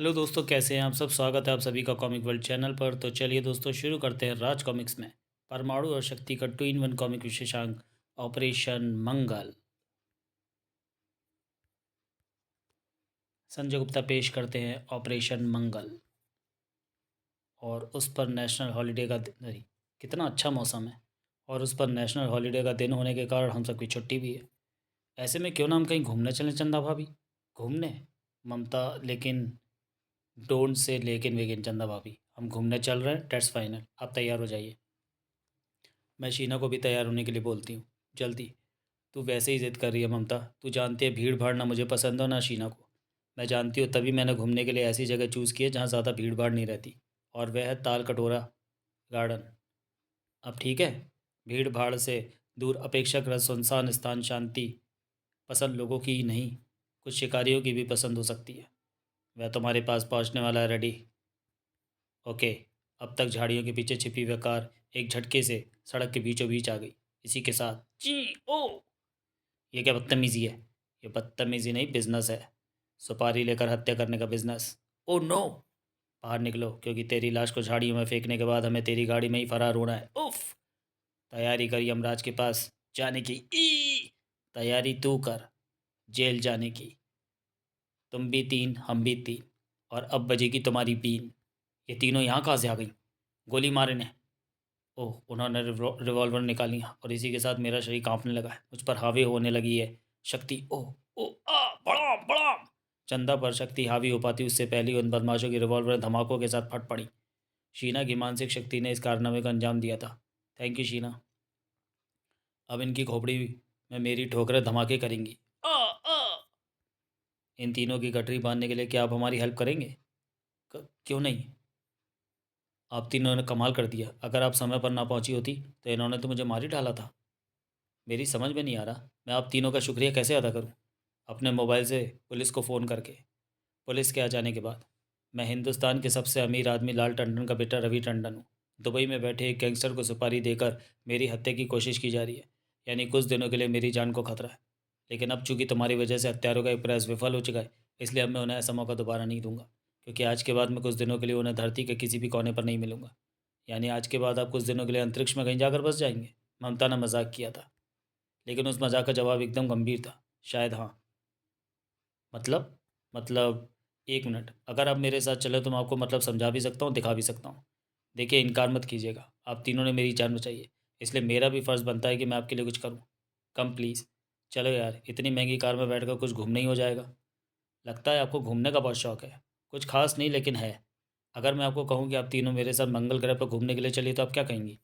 Hello दोस्तों, कैसे हैं आप सब। स्वागत है आप सभी का कॉमिक वर्ल्ड चैनल पर। तो चलिए दोस्तों, शुरू करते हैं राज कॉमिक्स में परमाणु और शक्ति का 2 in 1 कॉमिक विशेषांक ऑपरेशन मंगल। संजय गुप्ता पेश करते हैं ऑपरेशन मंगल। और उस पर नेशनल हॉलीडे का नहीं, कितना अच्छा मौसम है। और उस पर नेशनल हॉलीडे का दिन होने के कारण हम सबकी छुट्टी भी है। ऐसे में क्यों ना हम कहीं घूमने चलें चंदा भाभी। घूमने? ममता, लेकिन डोंट से लेकिन वेगिन चंदा भाभी, हम घूमने चल रहे हैं, डेट्स फाइनल। आप तैयार हो जाइए। मैं शीना को भी तैयार होने के लिए बोलती हूँ। जल्दी। तू वैसे ही ज़िद कर रही है ममता। तू जानती है भीड़ भाड़ ना मुझे पसंद हो ना शीना को। मैं जानती हूँ, तभी मैंने घूमने के लिए ऐसी जगह चूज़ की है जहाँ ज़्यादा भीड़ भाड़ नहीं रहती। और वह है ताल कटोरा गार्डन। अब ठीक है। भीड़ भाड़ से दूर अपेक्षाकृत सुनसान स्थान शांति पसंद लोगों की ही नहीं, कुछ शिकारियों की भी पसंद हो सकती है। वह तुम्हारे पास पहुँचने वाला है। रेडी? ओके। अब तक झाड़ियों के पीछे छिपी हुई कार एक झटके से सड़क के बीचों बीच आ गई। इसी के साथ जी ओ। ये क्या बदतमीजी है। ये बदतमीजी नहीं, बिजनेस है। सुपारी लेकर हत्या करने का बिजनेस। Oh no. बाहर निकलो, क्योंकि तेरी लाश को झाड़ियों में फेंकने के बाद हमें तेरी गाड़ी में ही फरार होना है। उफ। तैयारी कर यमराज के पास जाने की। ई तैयारी तू कर जेल जाने की। तुम भी तीन, हम भी तीन। और अब बजेगी तुम्हारी बीन। ये तीनों यहाँ कहाँ से आ गई? गोली मारे ने। ओह, उन्होंने रिवॉल्वर निकाल लिया और इसी के साथ मेरा शरीर कांपने लगा है। मुझ पर हावी होने लगी है शक्ति। ओह ओ आ बड़ा बड़ा। चंदा पर शक्ति हावी हो पाती उससे पहले उन बदमाशों की रिवॉल्वर धमाकों के साथ फट पड़ी। शीना की मानसिक शक्ति ने इस कारनामे का अंजाम दिया था। Thank you Sheena. अब इनकी खोपड़ी में मेरी ठोकरें धमाके करेंगी। आ आ इन तीनों की गठरी बांधने के लिए क्या आप हमारी हेल्प करेंगे? क्यों नहीं। आप तीनों ने कमाल कर दिया। अगर आप समय पर ना पहुंची होती तो इन्होंने तो मुझे मार ही डाला था। मेरी समझ में नहीं आ रहा, मैं आप तीनों का शुक्रिया कैसे अदा करूं। अपने मोबाइल से पुलिस को फ़ोन करके। पुलिस के आ जाने के बाद मैं हिंदुस्तान के सबसे अमीर आदमी लाल टंडन का बेटा रवि टंडन हूँ। दुबई में बैठे एक गैंगस्टर को सुपारी देकर मेरी हत्या की कोशिश की जा रही है। यानी कुछ दिनों के लिए मेरी जान को खतरा है। लेकिन अब चूंकि तुम्हारी वजह से हत्यारों का एक प्रयास विफल हो चुका है, इसलिए अब मैं उन्हें ऐसा मौका दोबारा नहीं दूंगा। क्योंकि आज के बाद मैं कुछ दिनों के लिए उन्हें धरती के किसी भी कोने पर नहीं मिलूंगा। यानी आज के बाद आप कुछ दिनों के लिए अंतरिक्ष में कहीं जाकर बस जाएंगे। ममता ने मजाक किया था, लेकिन उस मजाक का जवाब एकदम गंभीर था। शायद हाँ। मतलब? मतलब, एक मिनट, अगर आप मेरे साथ चले तो मैं आपको मतलब समझा भी सकता हूँ, दिखा भी सकता हूँ। देखिए, इनकार मत कीजिएगा। आप तीनों ने मेरी जान बचाई है, इसलिए मेरा भी फ़र्ज़ बनता है कि मैं आपके लिए कुछ करूँ। कम प्लीज़। चलो यार, इतनी महंगी कार में बैठकर कुछ घूमना ही हो जाएगा। लगता है आपको घूमने का बहुत शौक है। कुछ खास नहीं, लेकिन है। अगर मैं आपको कहूँ कि आप तीनों मेरे साथ मंगल ग्रह पर घूमने के लिए चलिए, तो आप क्या कहेंगी?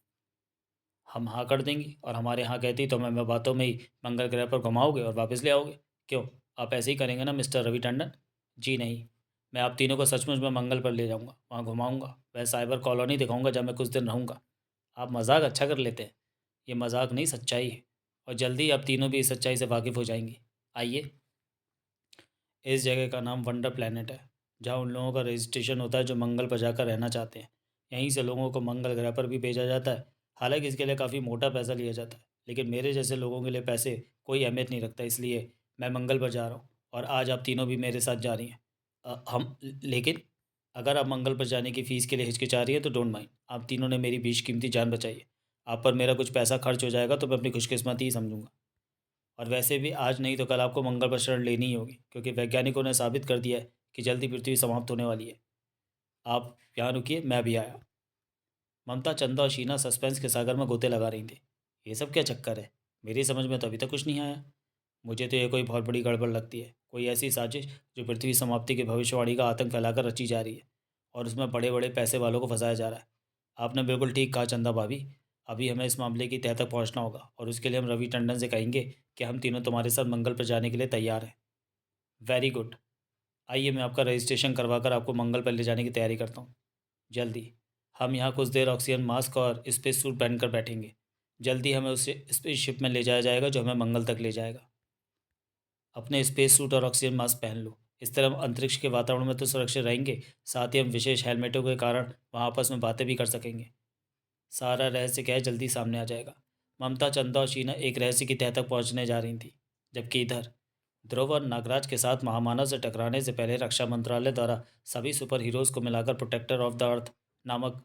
हम हाँ कर देंगी, और हमारे यहाँ कहती तो मैं बातों में ही मंगल ग्रह पर घुमाओगे और वापस ले आओगे। क्यों? आप ऐसे ही करेंगे ना मिस्टर रवि टंडन? जी नहीं। मैं आप तीनों को सचमुच में मंगल पर ले जाऊंगा, वहाँ घुमाऊंगा, वह साइबर कॉलोनी दिखाऊंगा जहाँ मैं कुछ दिन रहूंगा। आप मजाक अच्छा कर लेते हैं। ये मजाक नहीं, सच्चाई है। और जल्दी ही आप तीनों भी इस सच्चाई से वाकिफ़ हो जाएंगी। आइए। इस जगह का नाम वंडर प्लैनेट है, जहाँ उन लोगों का रजिस्ट्रेशन होता है जो मंगल पर जाकर रहना चाहते हैं। यहीं से लोगों को मंगल ग्रह पर भी भेजा जाता है। हालांकि इसके लिए काफ़ी मोटा पैसा लिया जाता है, लेकिन मेरे जैसे लोगों के लिए पैसे कोई अहमियत नहीं रखता, इसलिए मैं मंगल पर जा रहा हूँ और आज आप तीनों भी मेरे साथ जा रही हैं। हम लेकिन अगर आप मंगल पर जाने की फ़ीस के लिए हिचकिचा रही है तो डोंट माइंड। आप तीनों ने मेरी बेशकीमती जान बचाई है। आप पर मेरा कुछ पैसा खर्च हो जाएगा तो मैं अपनी खुशकिस्मती ही समझूंगा। और वैसे भी आज नहीं तो कल आपको मंगल पर शरण लेनी ही होगी, क्योंकि वैज्ञानिकों ने साबित कर दिया है कि जल्दी पृथ्वी समाप्त होने वाली है। आप यहाँ रुकिए, मैं भी आया। ममता, चंदा और शीना सस्पेंस के सागर में गोते लगा रही थी। ये सब क्या चक्कर है? मेरी समझ में तो अभी तक कुछ नहीं आया। मुझे तो ये कोई बहुत बड़ी गड़बड़ लगती है, कोई ऐसी साजिश जो पृथ्वी समाप्ति की भविष्यवाणी का आतंक फैलाकर रची जा रही है, और उसमें बड़े बड़े पैसे वालों को फंसाया जा रहा है। आपने बिल्कुल ठीक कहा चंदा भाभी। अभी हमें इस मामले की तह तक पहुंचना होगा, और उसके लिए हम रवि टंडन से कहेंगे कि हम तीनों तुम्हारे साथ मंगल पर जाने के लिए तैयार हैं। Very good. आइए, मैं आपका रजिस्ट्रेशन करवाकर आपको मंगल पर ले जाने की तैयारी करता हूँ। जल्दी। हम यहाँ कुछ देर ऑक्सीजन मास्क और स्पेस सूट पहनकर बैठेंगे। जल्दी हमें उस स्पेस शिप में ले जाया जाएगा जो हमें मंगल तक ले जाएगा। अपने स्पेस सूट और ऑक्सीजन मास्क पहन लो। इस तरह हम अंतरिक्ष के वातावरण में तो सुरक्षित रहेंगे, साथ ही हम विशेष हेलमेटों के कारण वहाँ आपस में बातें भी कर सकेंगे। सारा रहस्य क्या है, जल्दी सामने आ जाएगा। ममता, चंदा और शीना एक रहस्य की तह तक पहुँचने जा रही थी, जबकि इधर ध्रुव और नागराज के साथ महामानव से टकराने से पहले रक्षा मंत्रालय द्वारा सभी सुपर हीरोज़ को मिलाकर प्रोटेक्टर ऑफ द अर्थ नामक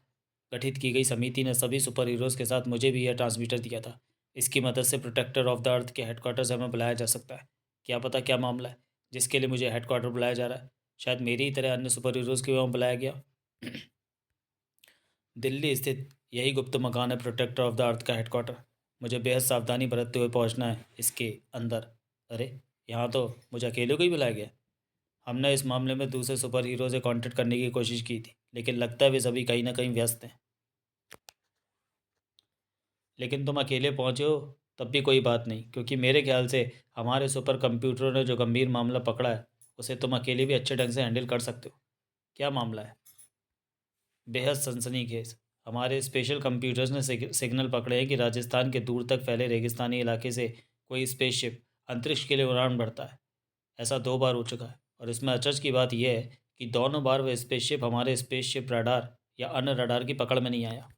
गठित की गई समिति ने सभी सुपर हीरोज़ के साथ मुझे भी यह ट्रांसमीटर दिया था। इसकी मदद से प्रोटेक्टर ऑफ द अर्थ के हेडक्वार्टर से हमें बुलाया जा सकता है। क्या पता क्या मामला है जिसके लिए मुझे हेडक्वार्टर बुलाया जा रहा है। शायद मेरी ही तरह अन्य सुपर हीरोज़ को वहाँ बुलाया गया। दिल्ली स्थित यही गुप्त मकान है प्रोटेक्टर ऑफ द अर्थ का हेडक्वार्टर। मुझे बेहद सावधानी बरतते हुए पहुंचना है इसके अंदर। अरे, यहाँ तो मुझे अकेले को ही बुलाया गया। हमने इस मामले में दूसरे सुपर हीरो से कांटेक्ट करने की कोशिश की थी, लेकिन लगता है वे सभी कहीं ना कहीं व्यस्त हैं। लेकिन तुम अकेले पहुंचे हो तब भी कोई बात नहीं, क्योंकि मेरे ख्याल से हमारे सुपर कंप्यूटरों ने जो गंभीर मामला पकड़ा है उसे तुम अकेले भी अच्छे ढंग से हैंडल कर सकते हो। क्या मामला है? बेहद सनसनीखेज। हमारे स्पेशल कंप्यूटर्स ने सिग्नल पकड़े हैं कि राजस्थान के दूर तक फैले रेगिस्तानी इलाके से कोई स्पेसशिप अंतरिक्ष के लिए उड़ान भरता है। ऐसा 2 बार हो चुका है, और इसमें अचरज की बात यह है कि दोनों बार वह स्पेसशिप हमारे स्पेसशिप रडार या अन्य रडार की पकड़ में नहीं आया।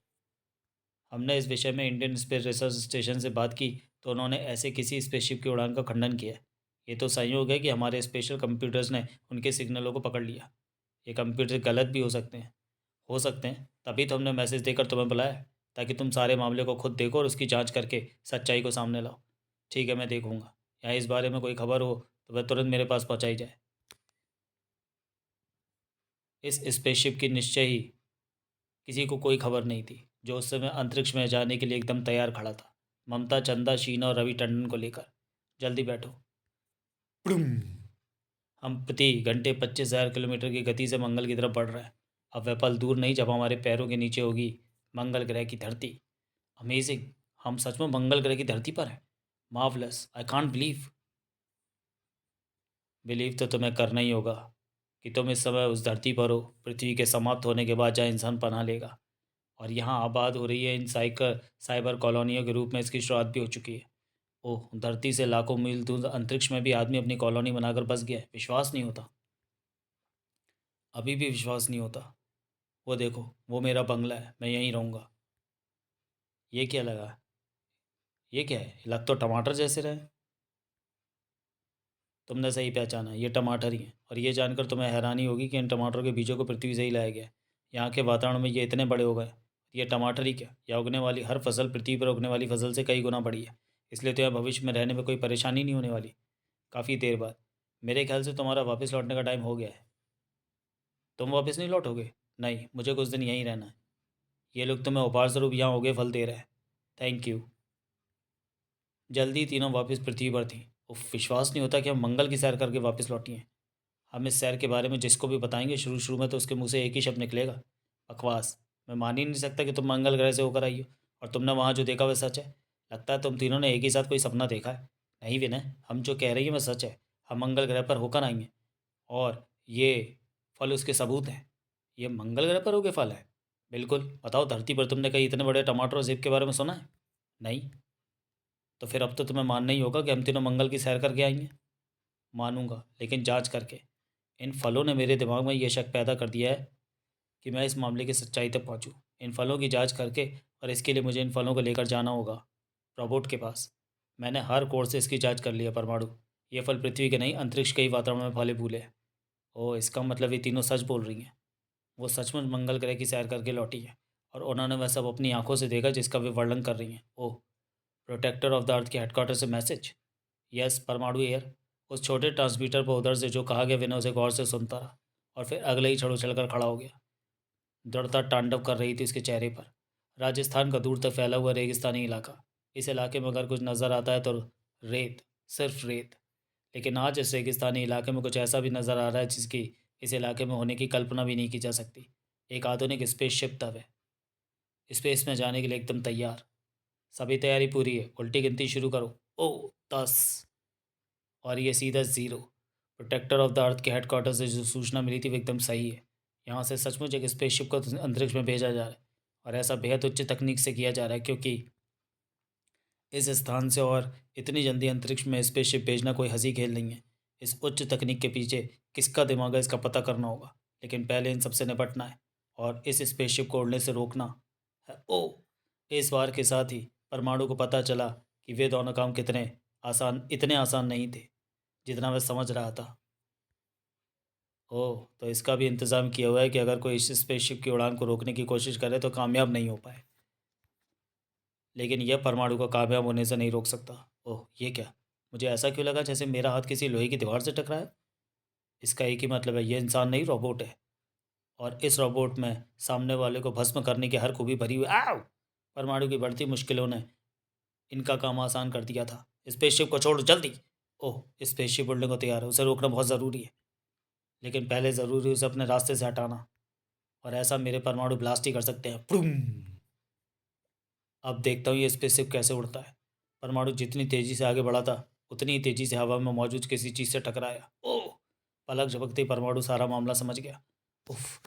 हमने इस विषय में इंडियन स्पेस रिसर्च स्टेशन से बात की तो उन्होंने ऐसे किसी स्पेसशिप की उड़ान का खंडन किया। ये तो संयोग है कि हमारे स्पेशल कंप्यूटर्स ने उनके सिग्नलों को पकड़ लिया। ये कंप्यूटर गलत भी हो सकते हैं, तभी तो हमने मैसेज देकर तुम्हें बुलाया, ताकि तुम सारे मामले को खुद देखो और उसकी जांच करके सच्चाई को सामने लाओ। ठीक है, मैं देखूंगा। यहाँ इस बारे में कोई खबर हो तो वह तुरंत मेरे पास पहुँचाई जाए। इस स्पेसशिप की निश्चय ही किसी को कोई खबर नहीं थी, जो उस समय अंतरिक्ष में जाने के लिए एकदम तैयार खड़ा था, ममता, चंदा, शीना और रवि टंडन को लेकर। जल्दी बैठो। पुडुम। हम प्रति घंटे 25,000 किलोमीटर की गति से मंगल की तरफ बढ़ रहे हैं। अब वह पल दूर नहीं जब हमारे पैरों के नीचे होगी मंगल ग्रह की धरती। अमेजिंग! हम सच में मंगल ग्रह की धरती पर हैं। Marvellous! I can't believe. Believe तो तुम्हें करना ही होगा कि तुम इस समय उस धरती पर हो, पृथ्वी के समाप्त होने के बाद जहाँ इंसान पनाह लेगा, और यहाँ आबाद हो रही है इन साइबर कॉलोनियों के रूप में इसकी शुरुआत भी हो चुकी है। ओह, धरती से लाखों मील दूर अंतरिक्ष में भी आदमी अपनी कॉलोनी बनाकर बस गया है। विश्वास नहीं होता। अभी भी विश्वास नहीं होता। वो देखो, वो मेरा बंगला है, मैं यहीं रहूँगा। ये क्या लगा? ये क्या है? लग तो टमाटर जैसे रहे। तुमने सही पहचाना, ये टमाटर ही हैं। और ये जानकर तुम्हें हैरानी होगी कि इन टमाटरों के बीजों को पृथ्वी से ही लाया गया है। यहाँ के वातावरण में ये इतने बड़े हो गए। ये टमाटर ही क्या, या उगने वाली हर फसल पृथ्वी पर उगने वाली फसल से कई गुना बड़ी है। इसलिए तो यहाँ भविष्य में रहने में कोई परेशानी नहीं होने वाली। काफ़ी देर बाद। मेरे ख्याल से तुम्हारा वापस लौटने का टाइम हो गया है। तुम वापस नहीं लौटोगे? नहीं, मुझे कुछ दिन यहीं रहना है। ये लोग तुम्हें उपहार स्वरूप यहाँ उगे फल दे रहे हैं। Thank you. जल्दी तीनों वापस पृथ्वी पर थीं। उफ, विश्वास नहीं होता कि हम मंगल की सैर करके वापस लौटी हैं। हम इस सैर के बारे में जिसको भी बताएंगे शुरू शुरू में तो उसके मुंह से एक ही शब्द निकलेगा, बकवास। मैं मान ही नहीं सकता कि तुम मंगल ग्रह से होकर आई हो और तुमने वहाँ जो देखा वह सच है। लगता है तुम तीनों ने एक ही साथ कोई सपना देखा है। नहीं विनय, हम जो कह रही हैं वह सच है। हम मंगल ग्रह पर होकर आई हैं, और ये फल उसके सबूत हैं। ये मंगल ग्रह पर होके फल है? बिल्कुल। बताओ, धरती पर तुमने कहीं इतने बड़े टमाटर और सेब के बारे में सुना है? नहीं। तो फिर अब तो तुम्हें मानना ही होगा कि हम तीनों मंगल की सैर करके आई हैं। मानूंगा, लेकिन जांच करके। इन फलों ने मेरे दिमाग में यह शक पैदा कर दिया है कि मैं इस मामले की सच्चाई तक पहुंचूं। इन फलों की जांच करके, और इसके लिए मुझे इन फलों को लेकर जाना होगा रोबोट के पास। मैंने हर कोर्स से इसकी जांच कर ली है परमाणु। ये फल पृथ्वी के नहीं, अंतरिक्ष के ही वातावरण में फले फूले हैं। ओह, इसका मतलब ये तीनों सच बोल रही हैं। वो सचमुच मंगल ग्रह की सैर करके लौटी है, और उन्होंने वह सब अपनी आंखों से देखा जिसका वे वर्णन कर रही हैं। ओह, प्रोटेक्टर ऑफ द अर्थ के हेडक्वार्टर से मैसेज। यस, परमाणु एयर। उस छोटे ट्रांसमीटर पर उधर से जो कहा गया विनय उसे गौर से सुनता रहा, और फिर अगले ही क्षण उछलकर खड़ा हो गया। दृढ़ता तांडव कर रही थी उसके चेहरे पर। राजस्थान का दूर तक फैला हुआ रेगिस्तानी इलाका। इस इलाके में अगर कुछ नज़र आता है तो रेत, सिर्फ रेत। लेकिन आज इस रेगिस्तानी इलाके में कुछ ऐसा भी नज़र आ रहा है जिसकी इस इलाके में होने की कल्पना भी नहीं की जा सकती। एक आधुनिक स्पेसशिप तब है, स्पेस में जाने के लिए एकदम तैयार। सभी तैयारी पूरी है, उल्टी गिनती शुरू करो। ओ, 10। और ये सीधा zero. Protector of the earth के हेडक्वार्टर से जो सूचना मिली थी वो एकदम सही है। यहाँ से सचमुच एक स्पेसशिप को अंतरिक्ष में भेजा जा रहा है, और ऐसा बेहद उच्च तकनीक से किया जा रहा है, क्योंकि इस स्थान से और इतनी जल्दी अंतरिक्ष में स्पेसशिप भेजना कोई हंसी खेल नहीं है। इस उच्च तकनीक के पीछे किसका दिमाग है इसका पता करना होगा, लेकिन पहले इन सबसे निपटना है और इस स्पेसशिप को उड़ने से रोकना है। ओ, इस बार के साथ ही परमाणु को पता चला कि वे दोनों काम इतने आसान नहीं थे। जितना मैं समझ रहा था। ओह! तो इसका भी इंतज़ाम किया हुआ है कि अगर कोई इस स्पेसशिप की उड़ान को रोकने की कोशिश करे तो कामयाब नहीं हो पाए। लेकिन यह परमाणु को कामयाब होने से नहीं रोक सकता। ओह! ये क्या? मुझे ऐसा क्यों लगा जैसे मेरा हाथ किसी लोहे की दीवार से टकराया है? इसका एक ही मतलब है, ये इंसान नहीं रोबोट है। और इस रोबोट में सामने वाले को भस्म करने की हर खूबी भरी हुई आउ! परमाणु की बढ़ती मुश्किलों ने इनका काम आसान कर दिया था। स्पेसशिप को छोड़ो जल्दी। ओह! स्पेसशिप उड़ने को तैयार है, उसे रोकना बहुत ज़रूरी है। लेकिन पहले ज़रूरी है उसे अपने रास्ते से हटाना, और ऐसा मेरे परमाणु ब्लास्ट ही कर सकते हैं। प्रूम! अब देखता हूँ ये स्पेसशिप कैसे उड़ता है। परमाणु जितनी तेज़ी से आगे बढ़ा था, उतनी ही तेज़ी से हवा में मौजूद किसी चीज़ से टकराया। ओह! पलक झपकते ही परमाणु सारा मामला समझ गया। उफ़!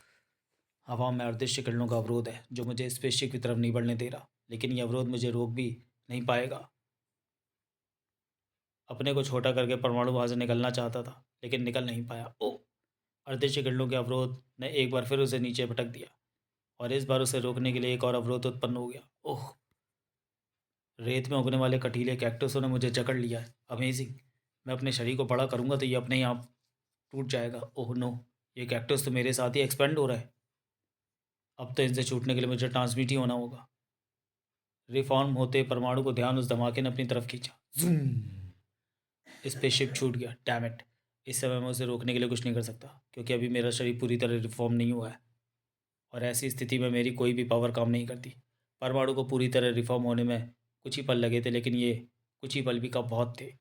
हवा में अदृश्य किरणों का अवरोध है, जो मुझे स्पेसशिप की तरफ नहीं बढ़ने दे रहा। लेकिन ये अवरोध मुझे रोक भी नहीं पाएगा। अपने को छोटा करके परमाणु वहाँ से निकलना चाहता था, लेकिन निकल नहीं पाया। ओह! अदृश्य किरणों के अवरोध ने एक बार फिर उसे नीचे पटक दिया, और इस बार उसे रोकने के लिए एक और अवरोध उत्पन्न हो गया। ओह! रेत में उगने वाले कटीले कैक्टसों ने मुझे जकड़ लिया है। अमेजिंग! मैं अपने शरीर को बड़ा करूँगा तो ये अपने ही आप टूट जाएगा। Oh no! ये कैक्टस तो मेरे साथ ही एक्सपेंड हो रहा है। अब तो इनसे छूटने के लिए मुझे ट्रांसमिट ही होना होगा। रिफॉर्म होते परमाणु को ध्यान उस धमाके ने अपनी तरफ खींचा। ज़ूम! स्पेसशिप छूट गया। Damn it! इस समय मैं उसे रोकने के लिए कुछ नहीं कर सकता, क्योंकि अभी मेरा शरीर पूरी तरह रिफॉर्म नहीं हुआ है, और ऐसी स्थिति में मेरी कोई भी पावर काम नहीं करती। परमाणु को पूरी तरह रिफॉर्म होने में कुछ ही पल लगे थे, लेकिन ये कुछ ही पल भी कब बहुत थे।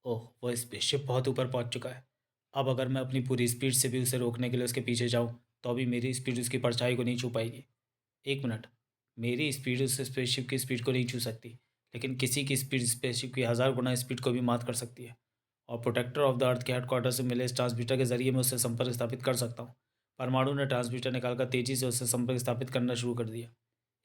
ओह! वो स्पेसशिप बहुत ऊपर पहुंच चुका है। अब अगर मैं अपनी पूरी स्पीड से भी उसे रोकने के लिए उसके पीछे जाऊं, तो अभी मेरी स्पीड उसकी परछाई को नहीं छू पाएगी। एक मिनट, मेरी स्पीड उस स्पेसशिप की स्पीड को नहीं छू सकती, लेकिन किसी की स्पीड स्पेसशिप की 1000 गुना स्पीड को भी मात कर सकती है। और प्रोटेक्टर ऑफ द अर्थ के हेडक्वार्टर से मिले इस ट्रांसमीटर के जरिए मैं उससे संपर्क स्थापित कर सकता हूँ। परमाणु ने ट्रांसमीटर निकालकर तेजी से उससे संपर्क स्थापित करना शुरू कर दिया।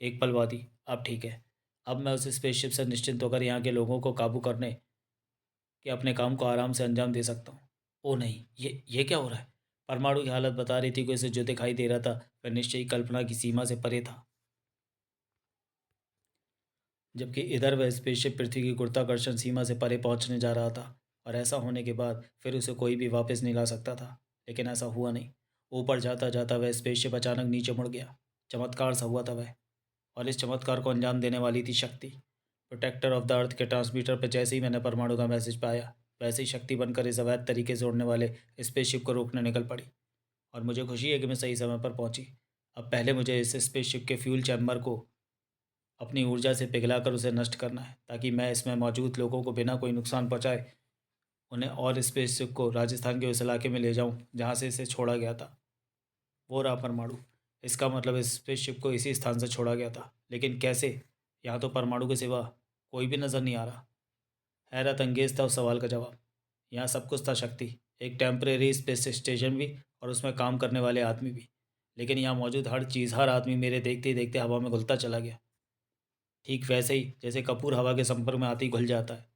एक पल बाद ही, अब ठीक है। अब मैं उस स्पेसशिप से निश्चिंत होकर यहाँ के लोगों को काबू करने के अपने काम को आराम से अंजाम दे सकता हूँ। ओह नहीं, ये क्या हो रहा है? परमाणु की हालत बता रही थी कि उसे जो दिखाई दे रहा था वह निश्चय ही कल्पना की सीमा से परे था। जबकि इधर वह स्पेसशिप पृथ्वी की गुरुत्वाकर्षण सीमा से परे पहुंचने जा रहा था, और ऐसा होने के बाद फिर उसे कोई भी वापस नहीं ला सकता था। लेकिन ऐसा हुआ नहीं। ऊपर जाता जाता वह स्पेसशिप अचानक नीचे मुड़ गया। चमत्कार सा हुआ था वह, और इस चमत्कार को अंजाम देने वाली थी शक्ति। प्रोटेक्टर ऑफ द अर्थ के ट्रांसमीटर पर जैसे ही मैंने परमाणु का मैसेज पाया, वैसे ही शक्ति बनकर इस अवैध तरीके से उड़ने वाले स्पेसशिप को रोकने निकल पड़ी। और मुझे खुशी है कि मैं सही समय पर पहुंची। अब पहले मुझे इस स्पेसशिप के फ्यूल चैम्बर को अपनी ऊर्जा से पिघलाकर उसे नष्ट करना है, ताकि मैं इसमें मौजूद लोगों को बिना कोई नुकसान पहुंचाए उन्हें और स्पेसशिप को राजस्थान के उस इलाके में ले जाऊं जहां से इसे छोड़ा गया था। वो रहा परमाणु। इसका मतलब इस स्पेसशिप को इसी स्थान से छोड़ा गया था, लेकिन कैसे? यहाँ तो परमाणु के सिवा कोई भी नज़र नहीं आ रहा। हैरत अंगेज था उस सवाल का जवाब। यहाँ सब कुछ था, शक्ति, एक टेम्परेरी स्पेस स्टेशन भी, और उसमें काम करने वाले आदमी भी। लेकिन यहाँ मौजूद हर चीज़, हर आदमी मेरे देखते ही देखते हवा में घुलता चला गया। ठीक वैसे ही जैसे कपूर हवा के संपर्क में आते ही घुल जाता है।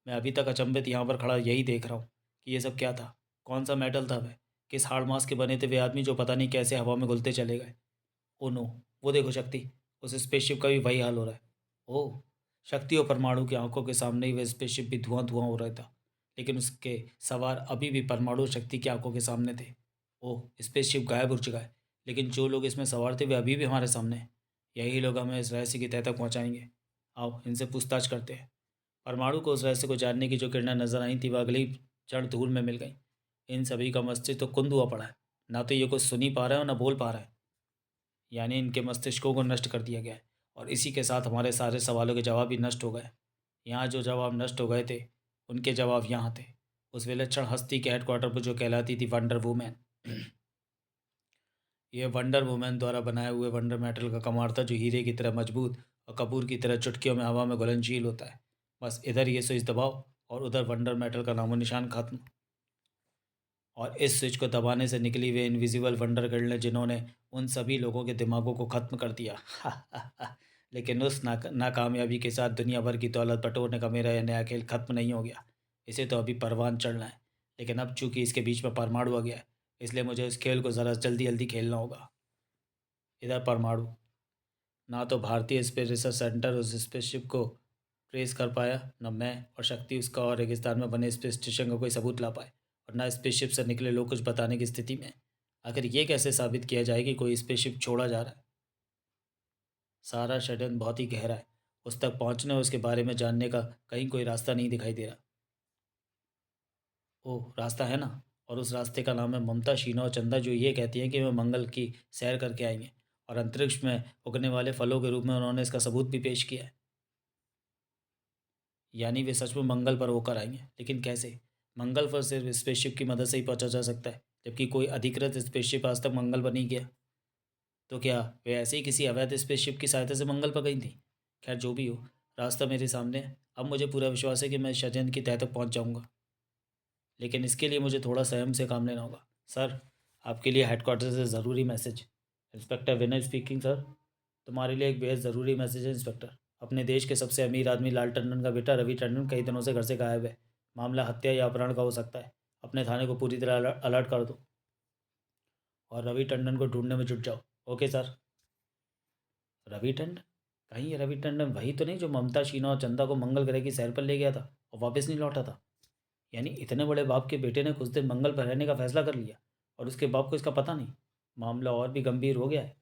मैं अभी तक अचंभित यहाँ पर खड़ा यही देख रहा हूँ कि ये सब क्या था। कौन सा मेटल था वह? किस हार्ड मास के बने थे वे आदमी जो पता नहीं कैसे हवा में घुलते चले गए? Oh no! वो देखो शक्ति, उस स्पेसशिप का भी वही हाल हो रहा है। ओह! शक्ति और परमाणु की आंखों के सामने ही वह स्पेसशिप भी धुआं धुआं हो रहा था, लेकिन उसके सवार अभी भी परमाणु और शक्ति की आंखों के सामने थे। ओह! स्पेसशिप गायब हो चुका है, लेकिन जो लोग इसमें सवार थे वे अभी भी हमारे सामने हैं। यही लोग हमें इस रहस्य की तह तक पहुँचाएंगे। आओ इनसे पूछताछ करते हैं। परमाणु को उस रहस्य को जानने की जो किरणें नजर आई थी वह अगले ही क्षण धूल में मिल गई। इन सभी का मस्तिष्क तो कुंद हुआ पड़ा है। ना तो ये कुछ सुन ही पा रहा है और ना बोल पा रहा है। यानी इनके मस्तिष्कों को नष्ट कर दिया गया है, और इसी के साथ हमारे सारे सवालों के जवाब भी नष्ट हो गए। यहाँ जो जवाब नष्ट हो गए थे, उनके जवाब यहाँ थे, उस विलक्षण हस्ती के हेडक्वार्टर पर जो कहलाती थी वंडर वुमेन। यह वंडर वुमेन द्वारा बनाए हुए वंडर मेटल का कमाल था, जो हीरे की तरह मजबूत और कपूर की तरह चुटकियों में हवा में घुलनशील होता है। बस इधर ये स्विच दबाओ और उधर वंडर मेटल का नामो निशान खत्म। और इस स्विच को दबाने से निकली हुई इनविजिबल वंडर गर्ल ने, जिन्होंने उन सभी लोगों के दिमागों को ख़त्म कर दिया। लेकिन उस नाकामयाबी के साथ दुनिया भर की दौलत बटोरने का मेरा यह नया खेल खत्म नहीं हो गया। इसे तो अभी परवान चढ़ना है, लेकिन अब चूंकि इसके बीच में परमाणु आ गया है, इसलिए मुझे इस खेल को ज़रा जल्दी जल्दी खेलना होगा। इधर परमाणु, ना तो भारतीय स्पेस रिसर्च सेंटर उस स्पेसशिप को ट्रेस कर पाया, न मैं और शक्ति उसका और रेगिस्तान में बने स्पेस स्टेशन का कोई सबूत ला पाए, और न स्पेसशिप से निकले लोग कुछ बताने की स्थिति में। आखिर ये कैसे साबित किया जाए कि कोई स्पेसशिप छोड़ा जा रहा है? सारा षड्यंत्र बहुत ही गहरा है। उस तक पहुंचने और उसके बारे में जानने का कहीं कोई रास्ता नहीं दिखाई दे रहा। ओह, रास्ता है ना। और उस रास्ते का नाम है ममता, शीना और चंदा, जो ये कहती हैं कि वे मंगल की सैर करके आएंगे, और अंतरिक्ष में उगने वाले फलों के रूप में उन्होंने इसका सबूत भी पेश किया है। यानी वे सच में मंगल पर होकर आएंगे, लेकिन कैसे? मंगल पर सिर्फ स्पेसशिप की मदद से ही पहुंचा जा सकता है, जबकि कोई अधिकृत स्पेसशिप आज तक मंगल पर नहीं गया। तो क्या वे ऐसे ही किसी अवैध स्पेसशिप की सहायता से मंगल पर गई थी? खैर, जो भी हो, रास्ता मेरे सामने है। अब मुझे पूरा विश्वास है कि मैं इस षड्यंत्र की तह तक पहुंच जाऊंगा, लेकिन इसके लिए मुझे थोड़ा संयम से काम लेना होगा। सर, आपके लिए हेडक्वार्टर से ज़रूरी मैसेज। इंस्पेक्टर विनय स्पीकिंग सर। तुम्हारे लिए एक बेहद ज़रूरी मैसेज है इंस्पेक्टर। अपने देश के सबसे अमीर आदमी लाल टंडन का बेटा रवि टंडन कई दिनों से घर से गायब है। मामला हत्या या अपहरण का हो सकता है। अपने थाने को पूरी तरह अलर्ट कर दो और रवि टंडन को ढूंढने में जुट जाओ। Okay sir. रवि टंडन? कहीं ये रवि टंडन वही तो नहीं जो ममता, शीना और चंदा को मंगल ग्रह की सैर पर ले गया था और वापस नहीं लौटा था? यानी इतने बड़े बाप के बेटे ने कुछ दिन मंगल पर रहने का फैसला कर लिया, और उसके बाप को इसका पता नहीं। मामला और भी गंभीर हो गया है।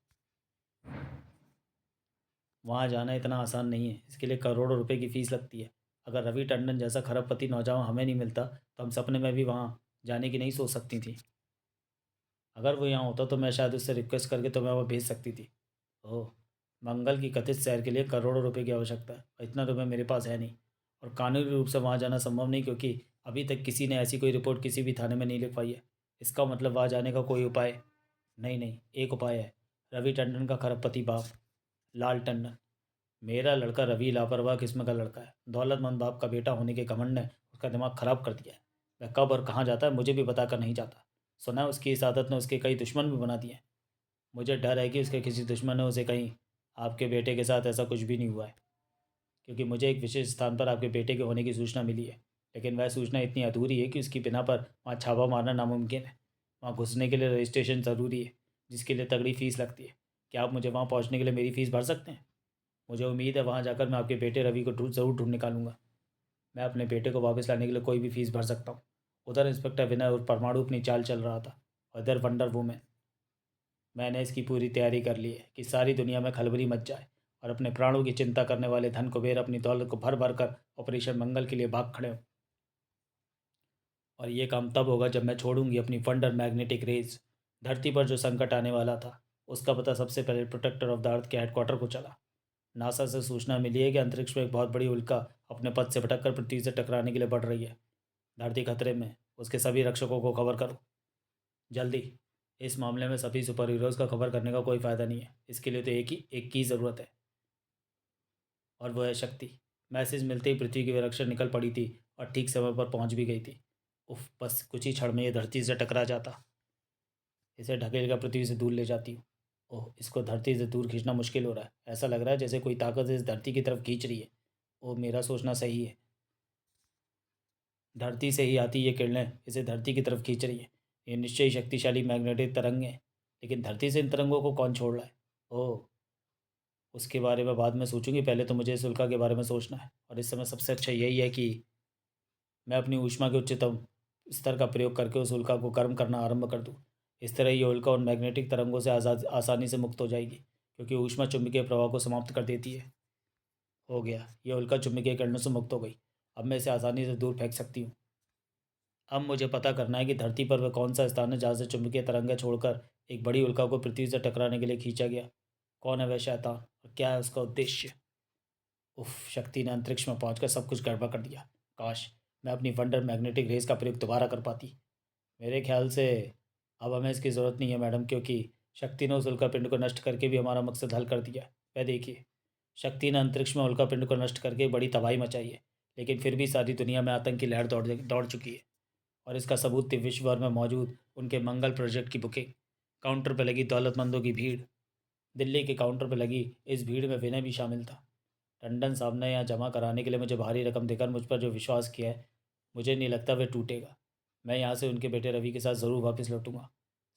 वहाँ जाना इतना आसान नहीं है। इसके लिए करोड़ों रुपए की फीस लगती है। अगर रवि टंडन जैसा खरबपति नौजवान हमें नहीं मिलता, तो हम सपने में भी वहाँ जाने की नहीं सोच सकती थी। अगर वो यहाँ होता तो मैं शायद उससे रिक्वेस्ट करके तुम्हें वहाँ भेज सकती थी। ओह, मंगल की कथित सैर के लिए करोड़ों रुपए की आवश्यकता है, और इतना रुपये मेरे पास है नहीं। और कानूनी रूप से वहाँ जाना संभव नहीं, क्योंकि अभी तक किसी ने ऐसी कोई रिपोर्ट किसी भी थाने में नहीं लिखवाई है। इसका मतलब वहाँ जाने का कोई उपाय? नहीं नहीं, एक उपाय है। रवि टंडन का खरबपति बाप लाल टंडन। मेरा लड़का रवि लापरवाह किस्म का लड़का है। दौलतमंद बाप का बेटा होने के घमंड ने उसका दिमाग खराब कर दिया है। वह कब और कहाँ जाता है मुझे भी बताकर नहीं जाता। सुना है उसकी इस आदत ने उसके कई दुश्मन भी बना दिए हैं। मुझे डर है कि उसके किसी दुश्मन ने उसे कहीं आपके बेटे के साथ ऐसा कुछ भी नहीं हुआ है, क्योंकि मुझे एक विशेष स्थान पर आपके बेटे के होने की सूचना मिली है। लेकिन वह सूचना इतनी अधूरी है कि उसकी बिना पर वहाँ छापा मारना नामुमकिन है। वहाँ घुसने के लिए रजिस्ट्रेशन ज़रूरी है, जिसके लिए तगड़ी फ़ीस लगती है। क्या आप मुझे वहाँ पहुँचने के लिए मेरी फ़ीस भर सकते हैं? मुझे उम्मीद है वहाँ जाकर मैं आपके बेटे रवि को ज़रूर ढूंढ निकालूंगा। मैं अपने बेटे को वापस लाने के लिए कोई भी फीस भर सकता हूँ। उधर इंस्पेक्टर विनय और परमाणु अपनी चाल चल रहा था, और इधर वंडर वुमेन। मैंने इसकी पूरी तैयारी कर ली है कि सारी दुनिया में खलबली मच जाए, और अपने प्राणों की चिंता करने वाले धन कुबेर अपनी दौलत को भर भर कर ऑपरेशन मंगल के लिए भाग खड़े हों। और ये काम तब होगा जब मैं छोड़ूंगी अपनी वंडर मैग्नेटिक रेज। धरती पर जो संकट आने वाला था, उसका पता सबसे पहले प्रोटेक्टर ऑफ द अर्थ के हेडक्वार्टर को चला। नासा से सूचना मिली है कि अंतरिक्ष में एक बहुत बड़ी उल्का अपने पथ से भटककर पृथ्वी से टकराने के लिए बढ़ रही है। धरती खतरे में। उसके सभी रक्षकों को खबर करो, जल्दी। इस मामले में सभी सुपर हीरोज़ का खबर करने का कोई फ़ायदा नहीं है। इसके लिए तो एक की ज़रूरत है, और वह है शक्ति। मैसेज मिलते ही पृथ्वी की वे रक्षक निकल पड़ी थी, और ठीक समय पर पहुंच भी गई थी। उफ, बस कुछ ही क्षण में ये धरती से टकरा जाता। इसे ढकेल कर पृथ्वी से दूर ले जाती हूँ। ओह, इसको धरती से दूर खींचना मुश्किल हो रहा है। ऐसा लग रहा है जैसे कोई ताकत इस धरती की तरफ खींच रही है। ओह, मेरा सोचना सही है। धरती से ही आती ये किरणें इसे धरती की तरफ खींच रही है। ये निश्चय ही शक्तिशाली मैग्नेटिक तरंग है। लेकिन धरती से इन तरंगों को कौन छोड़ रहा है? ओह, उसके बारे में बाद में सोचूंगी। पहले तो मुझे इस उल्का के बारे में सोचना है, और इस समय सबसे अच्छा यही है कि मैं अपनी ऊष्मा के उच्चतम स्तर का प्रयोग करके उस उल्का को गर्म करना आरंभ कर दूँ। इस तरह ये उल्का उन मैग्नेटिक तरंगों से आज़ाद आसानी से मुक्त हो जाएगी, क्योंकि ऊष्मा चुंबकीय प्रवाह को समाप्त कर देती है। हो गया, ये उल्का चुंबकीय किरणों से मुक्त हो गई। अब मैं इसे आसानी से दूर फेंक सकती हूँ। अब मुझे पता करना है कि धरती पर वह कौन सा स्थान है जहाँ से चुंबकीय तरंगें छोड़कर एक बड़ी उल्का को पृथ्वी से टकराने के लिए खींचा गया। कौन है वह शैतान, और क्या है उसका उद्देश्य? उफ, शक्ति ने अंतरिक्ष में पहुंचकर सब कुछ गड़बड़ कर दिया। काश मैं अपनी वंडर मैग्नेटिक रेस का प्रयोग दोबारा कर पाती। मेरे ख्याल से अब हमें इसकी ज़रूरत नहीं है मैडम, क्योंकि शक्ति ने उस उल्कापिंड को नष्ट करके भी हमारा मकसद हल कर दिया। वह देखिए, शक्ति ने अंतरिक्ष में उल्कापिंड को नष्ट करके बड़ी तबाही मचाई है, लेकिन फिर भी सारी दुनिया में आतंक की लहर दौड़ दौड़ चुकी है। और इसका सबूत थी विश्व भर में मौजूद उनके मंगल प्रोजेक्ट की बुकिंग, काउंटर पर लगी दौलतमंदों की भीड़। दिल्ली के काउंटर पर लगी इस भीड़ में विनय भी शामिल था। टंडन साहब ने यहाँ जमा कराने के लिए मुझे भारी रकम देकर मुझ पर जो विश्वास किया है, मुझे नहीं लगता वह टूटेगा। मैं यहाँ से उनके बेटे रवि के साथ ज़रूर वापस लौटूंगा।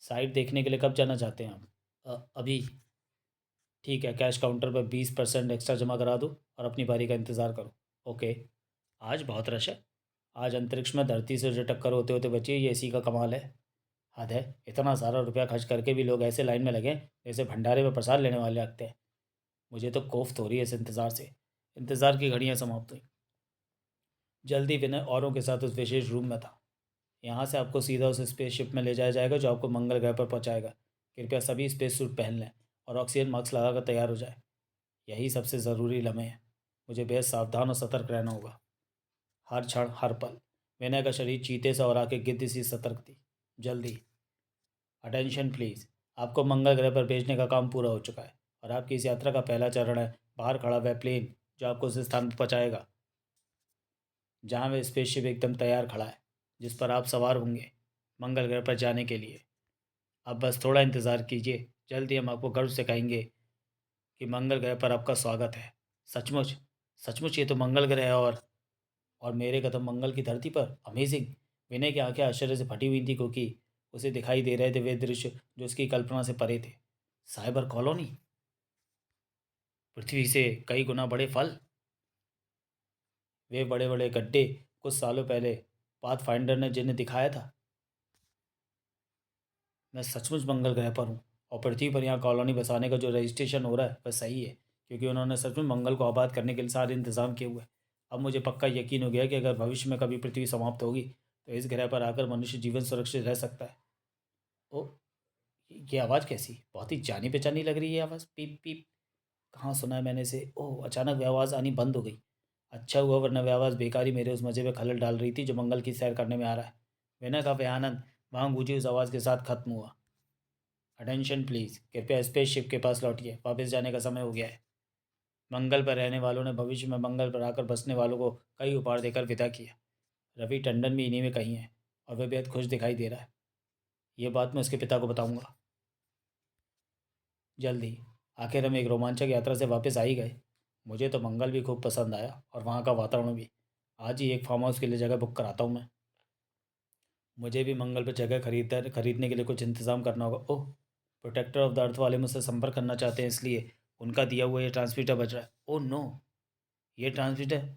साइट देखने के लिए कब जाना चाहते हैं आप? अभी। ठीक है, कैश काउंटर पर 20% एक्स्ट्रा जमा करा दो और अपनी बारी का इंतज़ार करो। ओके, आज बहुत रश है। आज अंतरिक्ष में धरती से जो टक्कर होते होते बची है, ये इसी का कमाल है। हद है, इतना सारा रुपया खर्च करके भी लोग ऐसे लाइन में लगे जैसे भंडारे में प्रसाद लेने वाले लगते हैं। मुझे तो कोफ्त हो रही है इस इंतज़ार से। इंतज़ार की घड़ियां समाप्त हुई। जल्दी विनय औरों के साथ उस विशेष रूम में था। यहाँ से आपको सीधा उस स्पेसशिप में ले जाया जाएगा जो आपको मंगल ग्रह पर पहुँचाएगा। कृपया सभी स्पेस सूट पहन लें और ऑक्सीजन मास्क लगाकर तैयार हो जाए। यही सबसे ज़रूरी लम्हे हैं। मुझे बेहद सावधान और सतर्क रहना होगा, हर क्षण हर पल। विनय का शरीर चीते सा और आंखें गिद्ध सी सतर्क थी। जल्दी, अटेंशन प्लीज़। आपको मंगल ग्रह पर भेजने का काम पूरा हो चुका है और आपकी इस यात्रा का पहला चरण है बाहर खड़ा वह प्लेन जो आपको उस स्थान पर पहुँचाएगा जहाँ वह स्पेसशिप एकदम तैयार खड़ा है, जिस पर आप सवार होंगे मंगल ग्रह पर जाने के लिए। अब बस थोड़ा इंतज़ार कीजिए, जल्दी हम आपको गर्व से कहेंगे कि मंगल ग्रह पर आपका स्वागत है। सचमुच, सचमुच ये तो मंगल ग्रह है और मेरे कदम मंगल की धरती पर। अमेजिंग। विनय की आंखें आश्चर्य से फटी हुई थी क्योंकि उसे दिखाई दे रहे थे वे दृश्य जो उसकी कल्पना से परे थे। साइबर कॉलोनी, पृथ्वी से कई गुना बड़े फल, वे बड़े बड़े गड्ढे कुछ सालों पहले पाथ फाइंडर ने जिन्हें दिखाया था। मैं सचमुच मंगल ग्रह पर हूँ और पृथ्वी पर यहाँ कॉलोनी बसाने का जो रजिस्ट्रेशन हो रहा है वह सही है, क्योंकि उन्होंने सच में मंगल को आबाद करने के लिए सारे इंतजाम किए हुए हैं। अब मुझे पक्का यकीन हो गया कि अगर भविष्य में कभी पृथ्वी समाप्त होगी तो इस ग्रह पर आकर मनुष्य जीवन सुरक्षित रह सकता है। ओ, ये आवाज़ कैसी, बहुत ही जानी पहचानी लग रही है आवाज़। पीप पीप, कहाँ सुना है मैंने इसे। ओह, अचानक वह आवाज़ आनी बंद हो गई। अच्छा हुआ, वरना वह आवाज़ बेकार ही मेरे उस मज़े में खलल डाल रही थी जो मंगल की सैर करने में आ रहा है। बिना का वह आनंद वहाँ गूंजी उस आवाज़ के साथ खत्म हुआ। अटेंशन प्लीज़, कृपया स्पेसशिप के पास लौटिए, वापस जाने का समय हो गया है। मंगल पर रहने वालों ने भविष्य में मंगल पर आकर बसने वालों को कई उपहार देकर विदा किया। रवि टंडन भी इन्हीं में कहीं है और वह बेहद खुश दिखाई दे रहा है। ये बात मैं उसके पिता को बताऊंगा जल्दी। आखिर हम एक रोमांचक यात्रा से वापस आ ही गए। मुझे तो मंगल भी खूब पसंद आया और वहाँ का वातावरण भी। आज ही एक फार्म हाउस के लिए जगह बुक कराता हूँ मैं। मुझे भी मंगल पर जगह खरीदने के लिए कुछ इंतज़ाम करना होगा। ओह, प्रोटेक्टर ऑफ द अर्थ वाले मुझसे संपर्क करना चाहते हैं, इसलिए उनका दिया हुआ ये ट्रांसमीटर बज रहा है। ओह नो, ये ट्रांसमीटर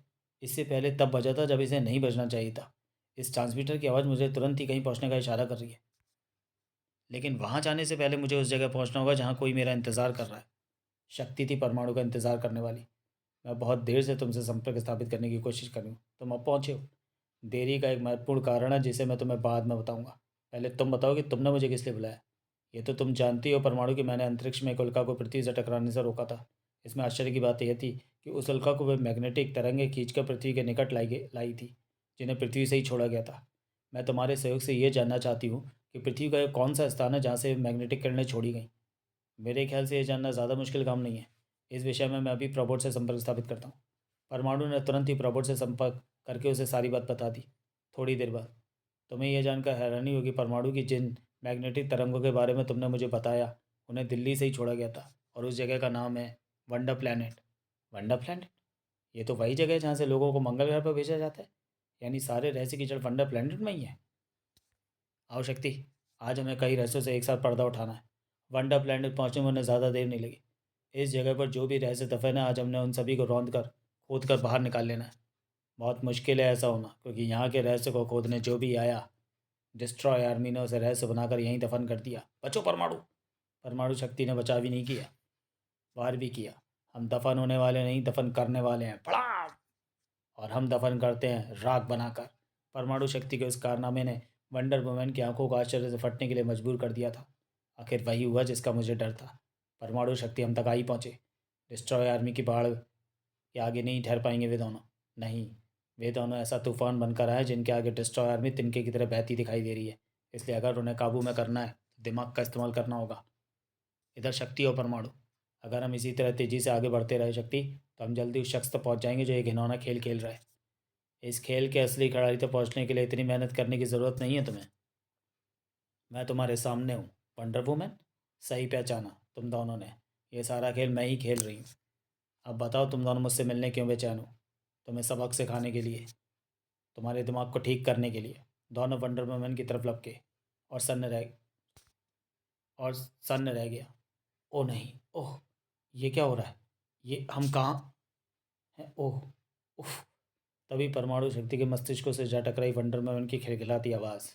इससे पहले तब बजा था जब इसे नहीं बजना चाहिए था। इस ट्रांसमीटर की आवाज़ मुझे तुरंत ही कहीं पहुंचने का इशारा कर रही है, लेकिन वहां जाने से पहले मुझे उस जगह पहुंचना होगा जहां कोई मेरा इंतज़ार कर रहा है। शक्ति थी परमाणु का इंतज़ार करने वाली। मैं बहुत देर से तुमसे संपर्क स्थापित करने की कोशिश कर रही हूँ, तुम अब पहुँचे हो। देरी का एक महत्वपूर्ण कारण है जिसे मैं तुम्हें बाद में बताऊंगा। पहले तुम बताओ कि तुमने मुझे किस लिए बुलाया। ये तो तुम जानती हो परमाणु कि मैंने अंतरिक्ष में एक उल्का को पृथ्वी से टकराने से रोका था। इसमें आश्चर्य की बात यह थी कि उस उल्का को वे मैग्नेटिक तरंगें खींचकर पृथ्वी के निकट लाई थी, जिन्हें पृथ्वी से ही छोड़ा गया था। मैं तुम्हारे सहयोग से ये जानना चाहती हूँ कि पृथ्वी का कौन सा स्थान है जहाँ से मैग्नेटिक किरणें छोड़ी गई। मेरे ख्याल से ये जानना ज़्यादा मुश्किल काम नहीं है। इस विषय में मैं अभी प्रबोध से संपर्क स्थापित करता हूँ। परमाणु ने तुरंत ही प्रबोध से संपर्क करके उसे सारी बात बता दी। थोड़ी देर बाद तुम्हें यह जानकर हैरानी होगी, परमाणु की जिन मैग्नेटिक तरंगों के बारे में तुमने मुझे बताया उन्हें दिल्ली से ही छोड़ा गया था और उस जगह का नाम है वंडर प्लैनेट। Wonder planet? ये तो वही जगह है जहाँ से लोगों को मंगल ग्रह पर भेजा जाता है। यानी सारे रहस्य की जड़ वंडर प्लैनेट में ही है। आओ शक्ति, आज हमें कई रहस्यों से एक साथ पर्दा उठाना है। वंडर प्लैनेट पहुंचने में उन्हें ज़्यादा देर नहीं लगी। इस जगह पर जो भी रहस्य दफन है, आज हमने उन सभी को रौंद कर खोद कर बाहर निकाल लेना है। बहुत मुश्किल है ऐसा होना, क्योंकि यहाँ के रहस्य को खोदने जो भी आया, डिस्ट्रॉय आर्मी ने उसे रहस्य बनाकर यहीं दफन कर दिया। बचो परमाणु। परमाणु शक्ति ने बचाव भी नहीं किया, वार भी किया। हम दफन होने वाले नहीं, दफन करने वाले हैं। पड़ाम! और हम दफन करते हैं राख बनाकर। परमाणु शक्ति के उस कारनामे ने वंडर वुमैन की आंखों को आश्चर्य से फटने के लिए मजबूर कर दिया था। आखिर वही हुआ जिसका मुझे डर था। परमाणु शक्ति हम तक आ ही पहुँचे। डिस्ट्रॉय आर्मी की बाढ़ के आगे नहीं ठहर पाएंगे वे दोनों। नहीं, वे दोनों ऐसा तूफान बनकर आए जिनके आगे डिस्ट्रॉय आर्मी तिनके की तरह बहती दिखाई दे रही है। इसलिए अगर उन्हें काबू में करना है तो दिमाग का इस्तेमाल करना होगा। इधर शक्ति और परमाणु, अगर हम इसी तरह तेज़ी से आगे बढ़ते रहे शक्ति, तो हम जल्दी उस शख्स तक पहुंच जाएंगे जो ये घिनौना खेल खेल रहा है। इस खेल के असली खिलाड़ी तक पहुंचने के लिए इतनी मेहनत करने की ज़रूरत नहीं है तुम्हें। मैं तुम्हारे सामने हूँ, वंडर वुमैन। सही पहचाना तुम दोनों ने। ये सारा खेल मैं ही खेल रही हूँ। अब बताओ, तुम दोनों मुझसे मिलने क्यों बेचैन हो? तुम्हें सबक सिखाने के लिए, तुम्हारे दिमाग को ठीक करने के लिए। दोनों वंडर वुमन की तरफ लपके और सन्न रह गया। ओ नहीं, ओह, ये क्या हो रहा है? ये हम कहाँ हैं? ओह, उफ, तभी परमाणु शक्ति के मस्तिष्कों से जा टकराई वंडर वुमन की खिलखिलाती आवाज़।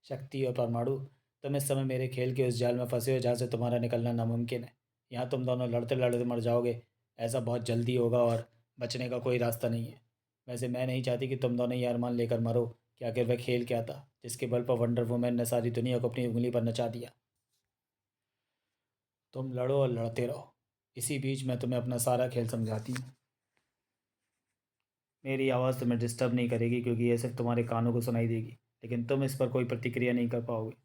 शक्ति और परमाणु, तुम इस समय मेरे खेल के उस जाल में फंसे हो जहाँ से तुम्हारा निकलना नामुमकिन है। यहाँ तुम दोनों लड़ते लड़ते मर जाओगे, ऐसा बहुत जल्दी होगा और बचने का कोई रास्ता नहीं है। वैसे मैं नहीं चाहती कि तुम दोनों ये अरमान लेकर मरो कि आखिर वह खेल क्या था जिसके बल पर वंडर वुमन ने सारी दुनिया को अपनी उंगली पर नचा दिया। तुम लड़ो और लड़ते रहो, इसी बीच मैं तुम्हें अपना सारा खेल समझाती हूँ। मेरी आवाज़ तुम्हें डिस्टर्ब नहीं करेगी क्योंकि ये सिर्फ तुम्हारे कानों को सुनाई देगी, लेकिन तुम इस पर कोई प्रतिक्रिया नहीं कर पाओगे।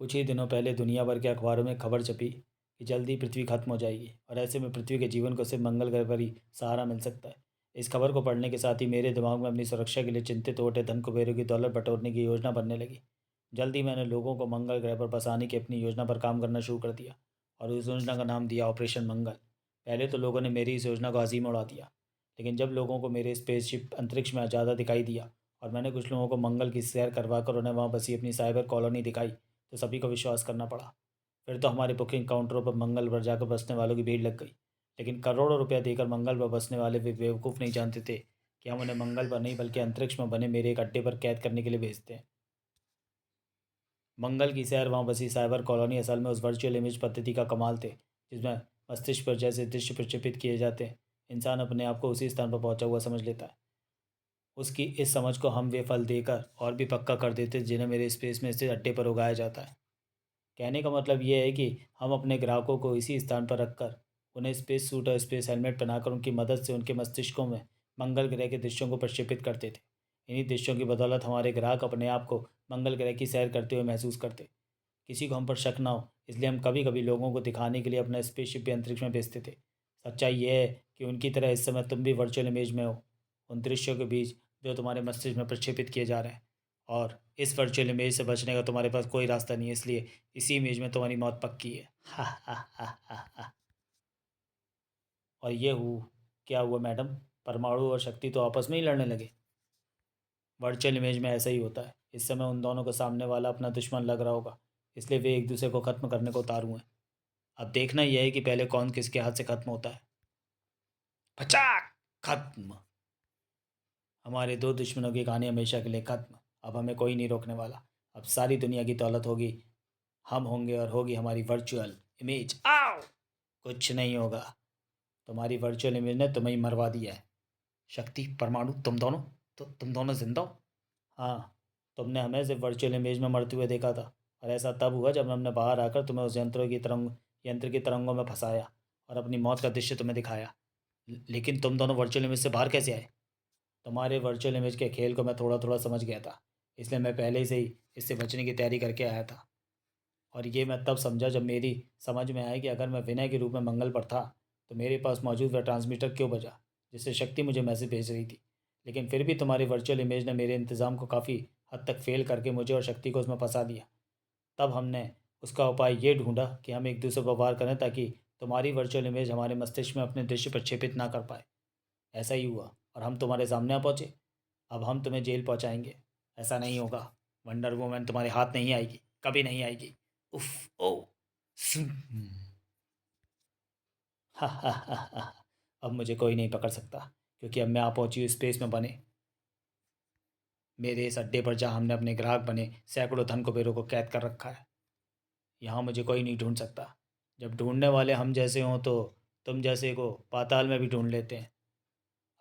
कुछ ही दिनों पहले दुनिया भर के अखबारों में खबर छपी कि जल्दी पृथ्वी खत्म हो जाएगी और ऐसे में पृथ्वी के जीवन को सिर्फ मंगल ग्रह पर ही सहारा मिल सकता है। इस खबर को पढ़ने के साथ ही मेरे दिमाग में अपनी सुरक्षा के लिए चिंतित होते धन कुबेरों की दौलत बटोरने की योजना बनने लगी। जल्दी मैंने लोगों को मंगल ग्रह पर बसाने की अपनी योजना पर काम करना शुरू कर दिया और उस योजना का नाम दिया ऑपरेशन मंगल। पहले तो लोगों ने मेरी इस योजना को हसीम उड़ा दिया, लेकिन जब लोगों को मेरे स्पेसशिप अंतरिक्ष में ज़्यादा दिखाई दिया और मैंने कुछ लोगों को मंगल की सैर करवा कर उन्हें वहाँ बसी अपनी साइबर कॉलोनी दिखाई, तो सभी को विश्वास करना पड़ा। फिर तो हमारे बुकिंग काउंटरों पर मंगल पर जाकर बसने वालों की भीड़ लग गई। लेकिन करोड़ों रुपया देकर मंगल पर बसने वाले वे बेवकूफ़ नहीं जानते थे कि हम उन्हें मंगल पर नहीं बल्कि अंतरिक्ष में बने मेरे एक अड्डे पर कैद करने के लिए भेजते हैं। मंगल की सैर वहाँ बसी साइबर कॉलोनी असल में उस वर्चुअल इमेज पद्धति का कमाल थे जिसमें मस्तिष्क पर जैसे दृश्य प्रक्षेपित किए जाते हैं, इंसान अपने आप को उसी स्थान पर पहुंचा हुआ समझ लेता है। उसकी इस समझ को हम वे फल देकर और भी पक्का कर देते जिन्हें मेरे स्पेस में स्थित अड्डे पर उगाया जाता है। कहने का मतलब ये है कि हम अपने ग्राहकों को इसी स्थान पर रखकर उन्हें स्पेस सूट और स्पेस हेलमेट पहनाकर उनकी मदद से उनके मस्तिष्कों में मंगल ग्रह के दृश्यों को प्रक्षेपित करते थे। इन्हीं दृश्यों की बदौलत हमारे ग्राहक अपने आप को मंगल ग्रह की सैर करते हुए महसूस करते। किसी को हम पर शक ना हो इसलिए हम कभी कभी लोगों को दिखाने के लिए अपना स्पेसशिप भी अंतरिक्ष में भेजते थे। सच्चाई यह है कि उनकी तरह इस समय तुम भी वर्चुअल इमेज में हो, उन दृश्यों के बीच जो तुम्हारे मस्तिष्क में प्रक्षेपित किए जा रहे हैं। और इस वर्चुअल इमेज से बचने का तुम्हारे पास कोई रास्ता नहीं है, इसलिए इसी इमेज में तुम्हारी मौत पक्की है। हा हा हा हा हा। और ये क्या हुआ मैडम, परमाणु और शक्ति तो आपस में ही लड़ने लगे? वर्चुअल इमेज में ऐसा ही होता है। इस समय उन दोनों को सामने वाला अपना दुश्मन लग रहा होगा, इसलिए वे एक दूसरे को ख़त्म करने को उतारू हैं। अब देखना यह है कि पहले कौन किसके हाथ से ख़त्म होता है। पचाक खत्म। हमारे दो दुश्मनों की कहानी हमेशा के लिए खत्म। अब हमें कोई नहीं रोकने वाला। अब सारी दुनिया की दौलत होगी, हम होंगे और होगी हमारी वर्चुअल इमेज। आओ, कुछ नहीं होगा। तुम्हारी वर्चुअल इमेज ने तुम्हें ही मरवा दिया है। शक्ति, परमाणु, तुम दोनों जिंदा हो। हाँ, तुमने हमें सिर्फ वर्चुअल इमेज में मरते हुए देखा था और ऐसा तब हुआ जब हमने बाहर आकर तुम्हें उस यंत्र की तरंगों में फंसाया और अपनी मौत का दृश्य तुम्हें दिखाया। लेकिन तुम दोनों वर्चुअल इमेज से बाहर कैसे आए? तुम्हारे वर्चुअल इमेज के खेल को मैं थोड़ा थोड़ा समझ गया था, इसलिए मैं पहले से ही इससे बचने की तैयारी करके आया था। और ये मैं तब समझा जब मेरी समझ में आया कि अगर मैं विनय के रूप में मंगल पर था तो मेरे पास मौजूद वह ट्रांसमीटर क्यों बजा जिससे शक्ति मुझे मैसेज भेज रही थी। लेकिन फिर भी तुम्हारी वर्चुअल इमेज ने मेरे इंतज़ाम को काफ़ी हद तक फेल करके मुझे और शक्ति को उसमें फंसा दिया। तब हमने उसका उपाय ये ढूंढा कि हम एक दूसरे पर वार करें ताकि तुम्हारी वर्चुअल इमेज हमारे मस्तिष्क में अपने दृश्य प्रक्षेपित ना कर पाए। ऐसा ही हुआ और हम तुम्हारे सामने आ पहुँचे। अब हम तुम्हें जेल पहुँचाएंगे। ऐसा नहीं होगा, वंडर वुमन तुम्हारे हाथ नहीं आएगी, कभी नहीं आएगी। उफ ओ सुम। हा हा हा हा। अब मुझे कोई नहीं पकड़ सकता क्योंकि अब मैं आ पहुंची हूँ स्पेस में बने मेरे इस अड्डे पर जहाँ हमने अपने ग्राहक बने सैकड़ों धन कुबेरों को कैद कर रखा है। यहाँ मुझे कोई नहीं ढूंढ सकता। जब ढूंढने वाले हम जैसे हों तो तुम जैसे को पाताल में भी ढूंढ लेते हैं।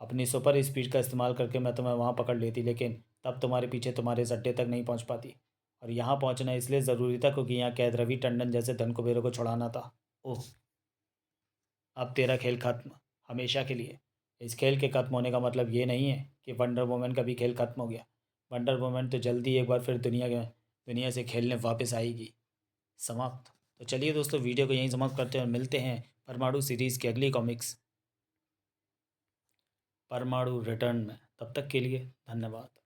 अपनी सुपर स्पीड का इस्तेमाल करके मैं तुम्हें वहाँ पकड़ लेती, लेकिन तब तुम्हारे पीछे तुम्हारे इस अड्डे तक नहीं पहुँच पाती। और यहाँ पहुँचना इसलिए ज़रूरी था क्योंकि यहाँ कैद रवि टंडन जैसे धन कुबेरों को छुड़ाना था। ओह, अब तेरा खेल खत्म, हमेशा के लिए। इस खेल के खत्म होने का मतलब ये नहीं है कि वंडर वुमन का भी खेल खत्म हो गया। वंडर वुमन तो जल्दी एक बार फिर दुनिया से खेलने वापस आएगी। समाप्त। तो चलिए दोस्तों, वीडियो को यहीं समाप्त करते हैं और मिलते हैं परमाणु सीरीज़ की अगली कॉमिक्स परमाणु रिटर्न में। तब तक के लिए धन्यवाद।